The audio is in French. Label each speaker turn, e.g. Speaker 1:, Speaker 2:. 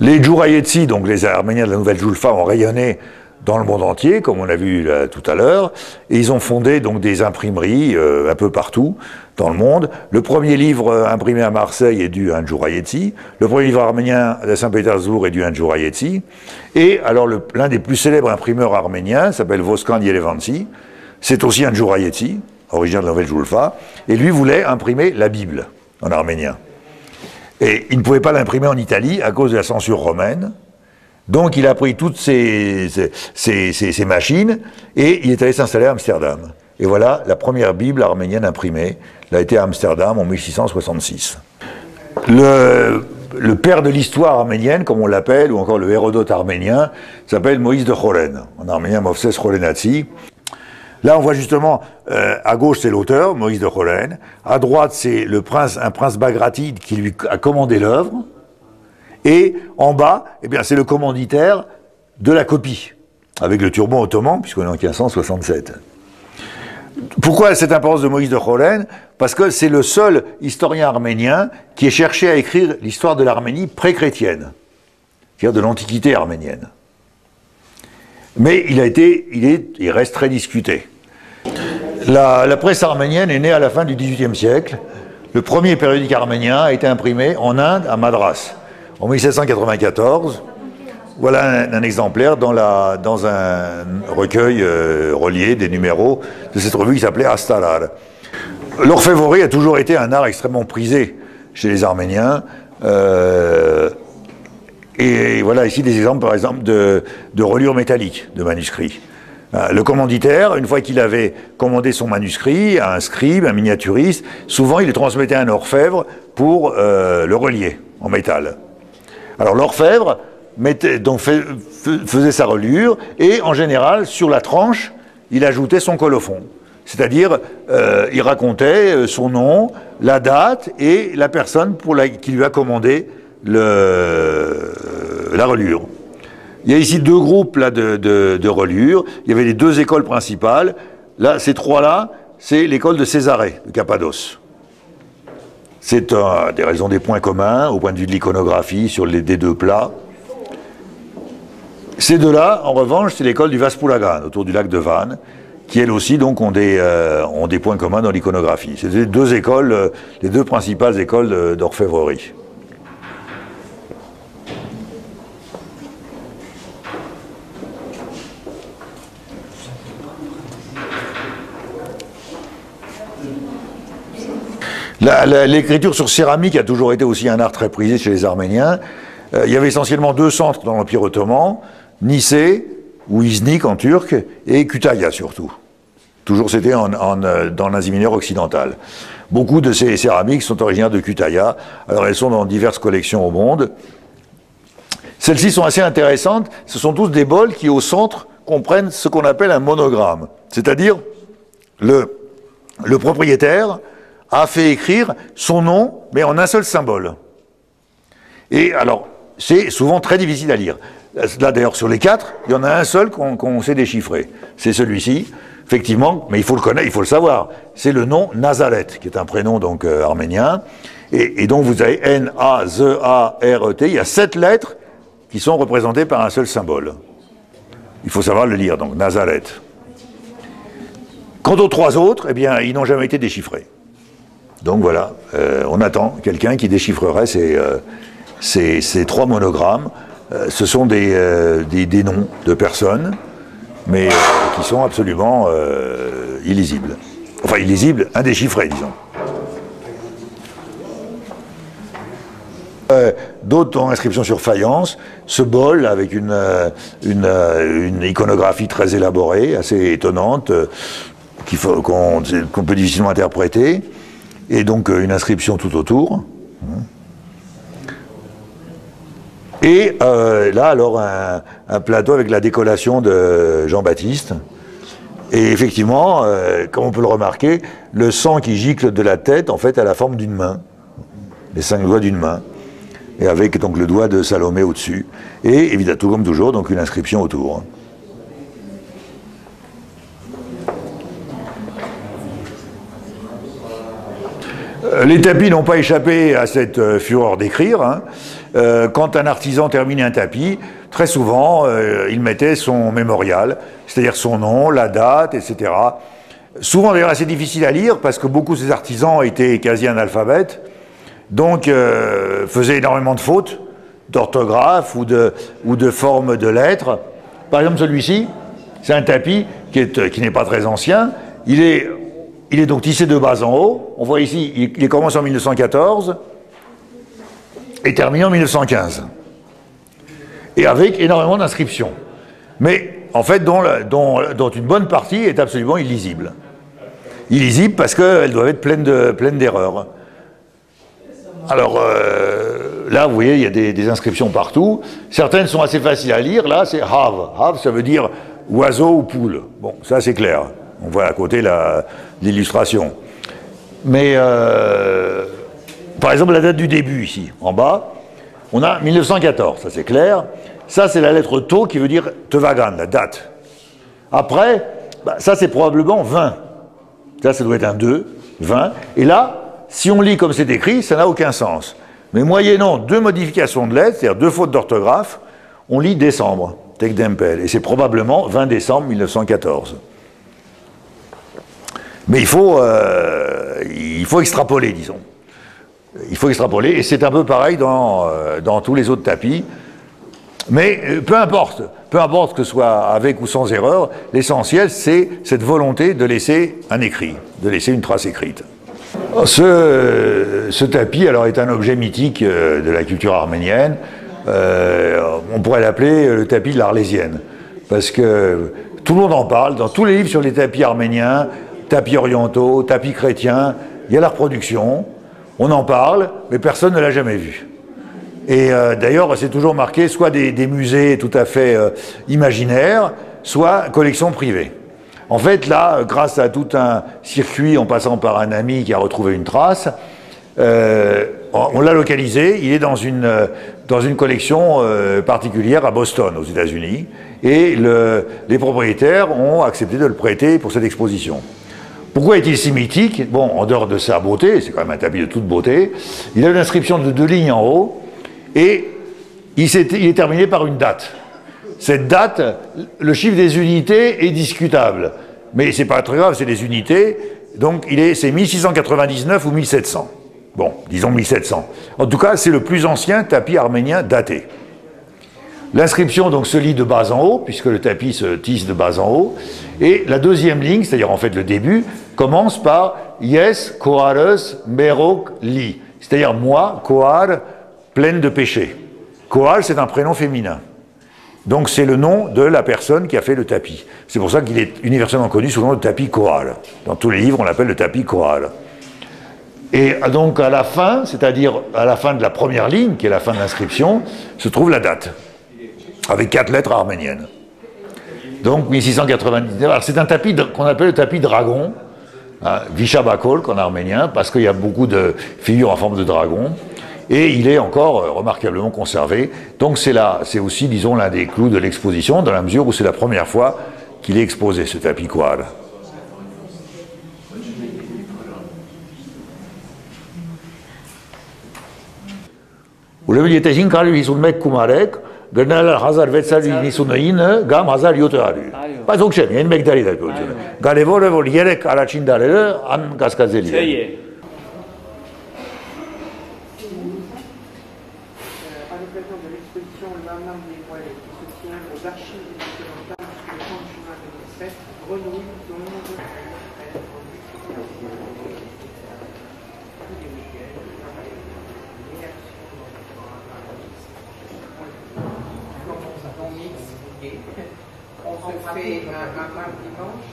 Speaker 1: Les Djourayetsi, donc les Arméniens de la Nouvelle Julfa, ont rayonné dans le monde entier, comme on l'a vu là, tout à l'heure, et ils ont fondé donc des imprimeries un peu partout dans le monde. Le premier livre imprimé à Marseille est dû à un Djourayetsi, le premier livre arménien à Saint-Pétersbourg est dû à un Djourayetsi, et alors l'un des plus célèbres imprimeurs arméniens s'appelle Voskan Yelevansi, c'est aussi un Djourayetsi, originaire de la Nouvelle Julfa, et lui voulait imprimer la Bible en arménien. Et il ne pouvait pas l'imprimer en Italie à cause de la censure romaine. Donc il a pris toutes ces machines et il est allé s'installer à Amsterdam. Et voilà la première Bible arménienne imprimée. Elle a été à Amsterdam en 1666. Le père de l'histoire arménienne, comme on l'appelle, ou encore le Hérodote arménien, s'appelle Moïse de Choren. En arménien, Movses Chorenatsi. Là, on voit justement, à gauche, c'est l'auteur, Moïse de Choren. À droite, c'est un prince bagratide qui lui a commandé l'œuvre. Et en bas, eh bien, c'est le commanditaire de la copie, avec le turban ottoman, puisqu'on est en 1567. Pourquoi cette importance de Moïse de Choren? Parce que c'est le seul historien arménien qui ait cherché à écrire l'histoire de l'Arménie pré-chrétienne, c'est-à-dire de l'Antiquité arménienne. Mais il reste très discuté. La presse arménienne est née à la fin du XVIIIe siècle. Le premier périodique arménien a été imprimé en Inde, à Madras, en 1794. Voilà un exemplaire dans un recueil relié des numéros de cette revue qui s'appelait Astalar. L'orfèvrerie a toujours été un art extrêmement prisé chez les Arméniens. Et voilà ici des exemples, par exemple, de reliures métalliques de manuscrits. Le commanditaire, une fois qu'il avait commandé son manuscrit à un scribe, un miniaturiste, souvent il le transmettait à un orfèvre pour le relier en métal. Alors l'orfèvre faisait sa reliure et en général sur la tranche il ajoutait son colophon, c'est-à-dire il racontait son nom, la date et la personne qui lui a commandé la reliure. Il y a ici deux groupes là, de reliures. Il y avait les deux écoles principales. Là, ces trois-là, c'est l'école de Césarée, de Cappadoce. C'est ils ont des points communs au point de vue de l'iconographie sur des deux plats. Ces deux-là, en revanche, c'est l'école du Vaspuragan, autour du lac de Van, qui elles aussi donc ont des points communs dans l'iconographie. C'est les deux écoles, les deux principales écoles d'orfèvrerie. L'écriture sur céramique a toujours été aussi un art très prisé chez les Arméniens. Il y avait essentiellement deux centres dans l'Empire ottoman, Nicée, ou Iznik en turc, et Kütahya surtout. Toujours c'était dans l'Asie mineure occidentale. Beaucoup de ces céramiques sont originaires de Kütahya. Alors elles sont dans diverses collections au monde. Celles-ci sont assez intéressantes. Ce sont tous des bols qui au centre comprennent ce qu'on appelle un monogramme. C'est-à-dire le propriétaire a fait écrire son nom, mais en un seul symbole. Et alors, c'est souvent très difficile à lire. Là, d'ailleurs, sur les quatre, il y en a un seul qu'on sait déchiffrer. C'est celui-ci, effectivement, mais il faut le connaître, il faut le savoir. C'est le nom Nazaret, qui est un prénom donc arménien. Et donc, vous avez N-A-Z-A-R-E-T. Il y a 7 lettres qui sont représentées par un seul symbole. Il faut savoir le lire, donc Nazaret. Quant aux 3 autres, eh bien, ils n'ont jamais été déchiffrés. Donc voilà, on attend quelqu'un qui déchiffrerait ces 3 monogrammes. Ce sont des noms de personnes, mais qui sont absolument illisibles. Enfin, illisibles, indéchiffrés, disons. D'autres ont inscription sur faïence, ce bol avec une iconographie très élaborée, assez étonnante, qu'on peut difficilement interpréter. Et donc une inscription tout autour. Et là, alors, un plateau avec la décollation de Jean-Baptiste. Et effectivement, comme on peut le remarquer, le sang qui gicle de la tête, en fait, a la forme d'une main. Les 5 doigts d'une main. Et avec donc le doigt de Salomé au-dessus. Et évidemment, tout comme toujours, donc une inscription autour. Les tapis n'ont pas échappé à cette fureur d'écrire. Hein. quand un artisan terminait un tapis, très souvent, il mettait son mémorial, c'est-à-dire son nom, la date, etc. Souvent d'ailleurs assez difficile à lire, parce que beaucoup de ces artisans étaient quasi analphabètes, donc faisaient énormément de fautes, d'orthographe ou de forme de lettres. Par exemple, celui-ci, c'est un tapis qui n'est pas très ancien. Il est donc tissé de bas en haut. On voit ici, il commence en 1914 et termine en 1915. Et avec énormément d'inscriptions. Mais, en fait, dont une bonne partie est absolument illisible. Illisible parce qu'elles doivent être pleines d'erreurs. Alors, là, vous voyez, il y a des inscriptions partout. Certaines sont assez faciles à lire. Là, c'est have. Have, ça veut dire oiseau ou poule. Bon, ça, c'est clair. On voit à côté l'illustration. Mais, par exemple, la date du début, ici, en bas, on a 1914, ça c'est clair. Ça, c'est la lettre tau qui veut dire tevagan, la date. Après, ça, c'est probablement 20. Ça doit être un 2, 20. Et là, si on lit comme c'est écrit, ça n'a aucun sens. Mais moyennant 2 modifications de lettres, c'est-à-dire 2 fautes d'orthographe, on lit décembre, tek dempel. Et c'est probablement 20 décembre 1914. Mais il faut extrapoler, disons. Il faut extrapoler, et c'est un peu pareil dans tous les autres tapis. Mais peu importe que ce soit avec ou sans erreur, l'essentiel c'est cette volonté de laisser un écrit, de laisser une trace écrite. Ce tapis alors est un objet mythique de la culture arménienne. On pourrait l'appeler le tapis de l'Arlésienne, parce que tout le monde en parle, dans tous les livres sur les tapis arméniens, tapis orientaux, tapis chrétiens, il y a la reproduction, on en parle, mais personne ne l'a jamais vu. Et d'ailleurs, c'est toujours marqué soit des musées tout à fait imaginaires, soit collections privées. En fait, là, grâce à tout un circuit en passant par un ami qui a retrouvé une trace, on l'a localisé, il est dans une collection particulière à Boston, aux États-Unis, et les propriétaires ont accepté de le prêter pour cette exposition. Pourquoi est-il si mythique? Bon, en dehors de sa beauté, c'est quand même un tapis de toute beauté, il a une inscription de 2 lignes en haut, et il est terminé par une date. Cette date, le chiffre des unités est discutable, mais c'est pas très grave, c'est des unités, donc c'est 1699 ou 1700. Bon, disons 1700. En tout cas, c'est le plus ancien tapis arménien daté. L'inscription donc se lit de bas en haut, puisque le tapis se tisse de bas en haut, et la deuxième ligne, c'est-à-dire en fait le début, commence par Yes, Koares, Merok, Li, c'est-à-dire moi, Koar, pleine de péché. Koar, c'est un prénom féminin. Donc c'est le nom de la personne qui a fait le tapis. C'est pour ça qu'il est universellement connu sous le nom de tapis Koal. Dans tous les livres, on l'appelle le tapis Koal. Et donc à la fin, c'est-à-dire à la fin de la première ligne, qui est la fin de l'inscription, se trouve la date, avec 4 lettres arméniennes. Donc 1699. Alors c'est un tapis qu'on appelle le tapis dragon, hein, Vishabakolk en arménien, parce qu'il y a beaucoup de figures en forme de dragon. Et il est encore remarquablement conservé. Donc c'est aussi, disons, l'un des clous de l'exposition, dans la mesure où c'est la première fois qu'il est exposé, ce tapis Koal. Ուրեմն եթե 551 գումարեք, գնալ 1699 կամ 1700։ Բայց ոչ չեմ, այն մեկ դարի դեպքում։ Կարևորը որ 3 առաջին դարերը անկասկածելի են։
Speaker 2: On se fait un mardi dimanche.